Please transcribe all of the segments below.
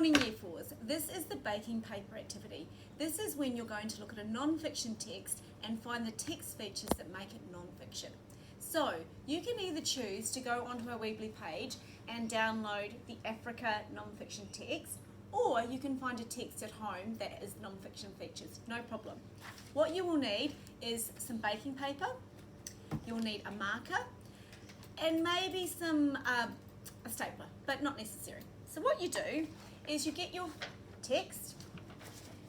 morning, Year 4s. This is the baking paper activity. This is when you're going to look at a non-fiction text and find the text features that make it non-fiction. So you can either choose to go onto our Weebly page and download the Africa non-fiction text, or you can find a text at home that is non-fiction features, no problem. What you will need is some baking paper, you'll need a marker, and maybe some a stapler, but not necessary. So what you do is you get your text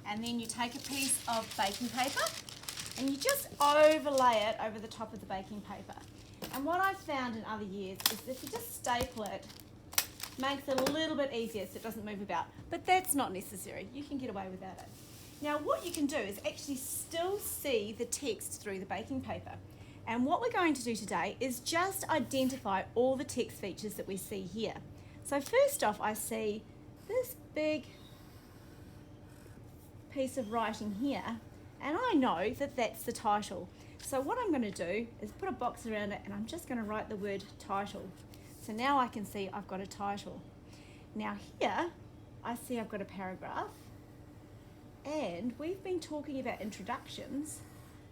and then you take a piece of baking paper and you just overlay it over the top of the baking paper. And what I've found in other years is if you just staple it, makes it a little bit easier so it doesn't move about. But that's not necessary. You can get away without it. Now what you can do is actually still see the text through the baking paper. And what we're going to do today is just identify all the text features that we see here. So first off, I see this big piece of writing here, and I know that that's the title. So what I'm going to do is put a box around it, and I'm just going to write the word title. So now I can see I've got a title. Now here, I see I've got a paragraph, and we've been talking about introductions,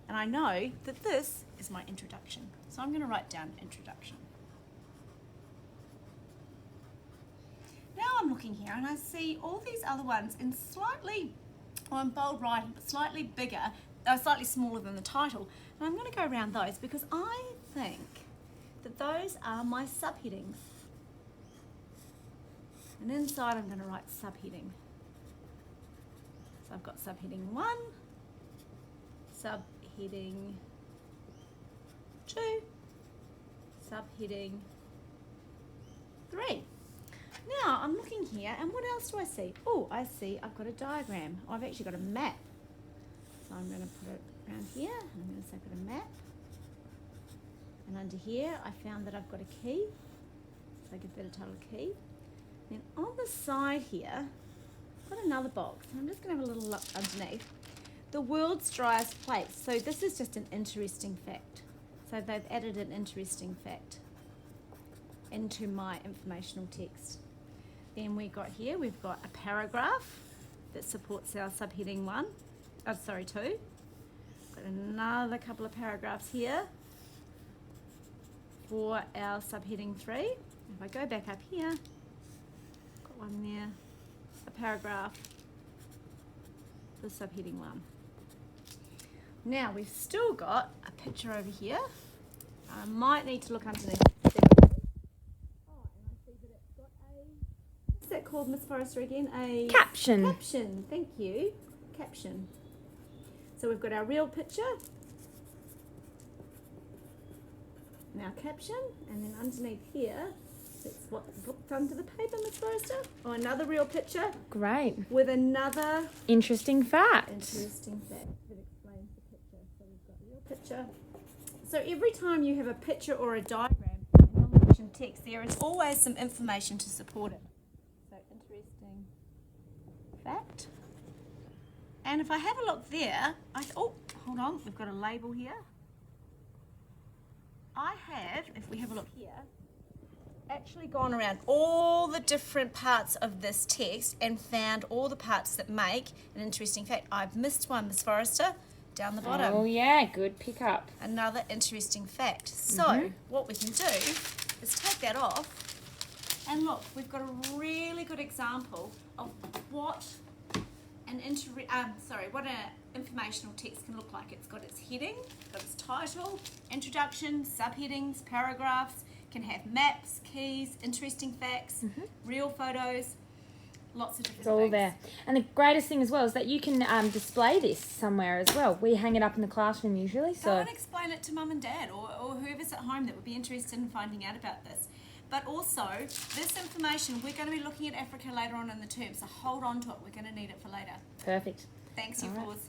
and I know that this is my introduction. So I'm going to write down introduction. Now I'm looking here and I see all these other ones in slightly, or in bold writing, but slightly bigger, slightly smaller than the title. And I'm going to go around those because I think that those are my subheadings. And inside I'm going to write subheading. So I've got subheading 1, subheading 2, subheading 3. Now I'm looking here, and what else do I see? Oh, I see I've got a diagram. I've actually got a map. So I'm going to put it around here, and I'm going to say I've got a map. And under here, I found that I've got a key. So I give that a title key. Then on the side here, I've got another box. I'm just going to have a little look underneath. The world's driest place. So this is just an interesting fact. So they've added an interesting fact into my informational text. Then we've got a paragraph that supports our subheading 2. Got another couple of paragraphs here for our subheading 3. If I go back up here, got one there, a paragraph for subheading 1. Now we've still got a picture over here. I might need to look underneath. What's that called, Miss Forrester, again? A caption. Caption, thank you. Caption. So we've got our real picture and our caption, and then underneath here, that's what's booked under the paper, Miss Forrester. Oh, another real picture. Great. With another interesting fact. Interesting fact that explains the picture. So we've got a real picture. So every time you have a picture or a diagram in non-fiction text, there is always some information to support it. So interesting fact. And if I have a look there, oh, hold on, we've got a label here. I have, if we have a look here, actually gone around all the different parts of this text and found all the parts that make an interesting fact. I've missed one, Miss Forrester, down the bottom. Oh yeah, good pickup. Another interesting fact. So what we can do is take that off, and look, we've got a really good example of what an informational text can look like. It's got its heading, got its title, introduction, subheadings, paragraphs, can have maps, keys, interesting facts, real photos, lots of different It's all things. there. And the greatest thing as well is that you can display this somewhere as well. We hang it up in the classroom usually. Go So and explain it to mum and dad or whoever's at home that would be interested in finding out about this. But also, this information, we're going to be looking at Africa later on in the term, so hold on to it. We're going to need it for later. perfect. Thanks, you All right. fours.